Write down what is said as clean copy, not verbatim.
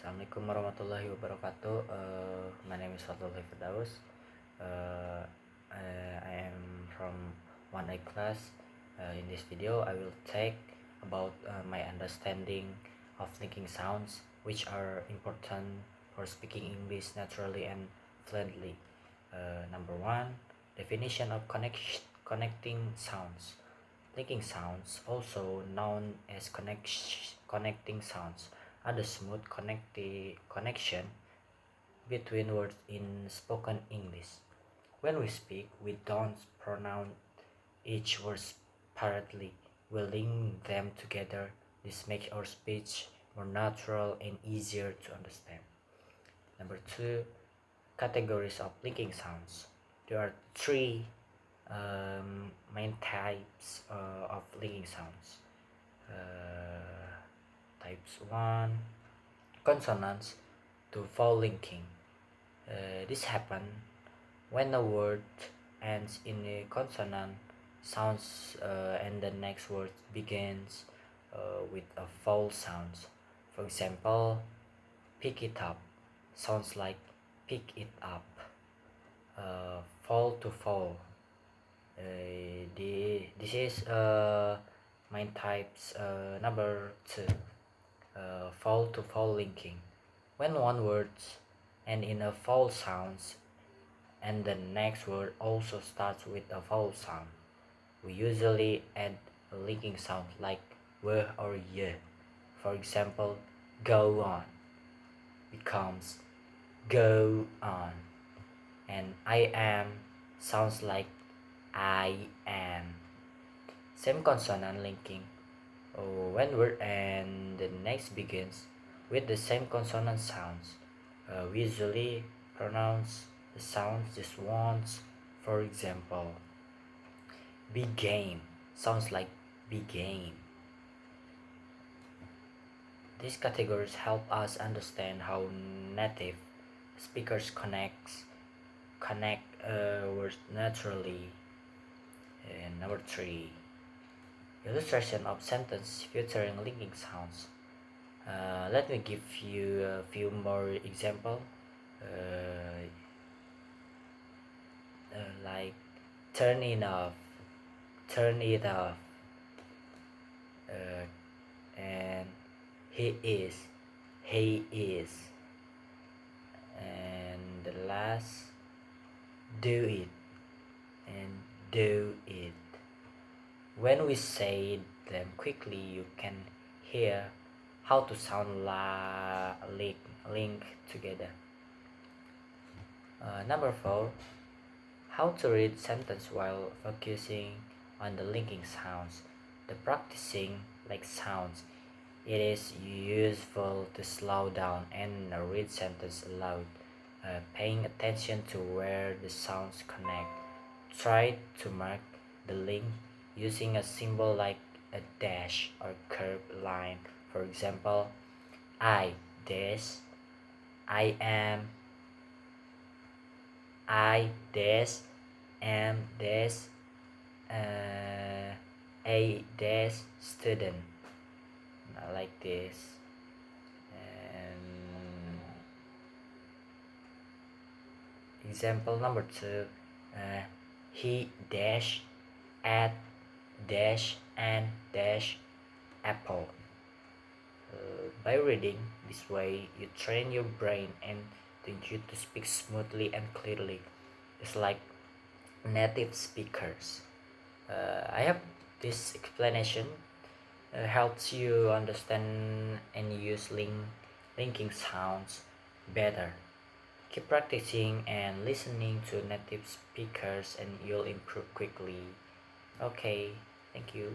Assalamualaikum warahmatullahi wabarakatuh. My name is FATHULLAH Firdaus. I am from 1A class. In this video, I will talk about my understanding of linking sounds, which are important for speaking English naturally and fluently. Number one, definition of connecting sounds. Linking sounds, also known as connecting sounds, are the smooth connection between words in spoken English. When we speak, we don't pronounce each word separately. We link them together. This makes our speech more natural and easier to understand. Number two, categories of linking sounds. There are three main types of linking sounds. Types 1, consonants to vowel linking. This happens when a word ends in a consonant sounds and the next word begins with a vowel sounds. For example, pick it up sounds like pick it up. Fall to fall. This is main types number 2. Vowel to vowel linking. When one word ends in a vowel sounds and the next word also starts with a vowel sound, we usually add a linking sound like w or y. For example, go on becomes go on, and I am sounds like I am. Same consonant linking. When word and the next begins with the same consonant sounds, we usually pronounce the sounds just once. For example, big game sounds like big game. These categories help us understand how native speakers connect words naturally. And number 3, illustration of sentence featuring linking sounds. Let me give you a few more examples. Like turn it off, and he is, and the last, do it, and do it. When we say them quickly, you can hear how to sound link together. Number 4, how to read sentence while focusing on the linking sounds. The practicing like sounds. It is useful to slow down and read sentence aloud, paying attention to where the sounds connect. Try to mark the link using a symbol like a dash or curved line. For example, I dash, I am, I dash, am dash, a dash student, like this. And example number 2, he dash at dash and dash apple. By reading this way, you train your brain and teach you to speak smoothly and clearly. It's like native speakers. I hope this explanation helps you understand and use linking sounds better. Keep practicing and listening to native speakers and you'll improve quickly. Okay, thank you.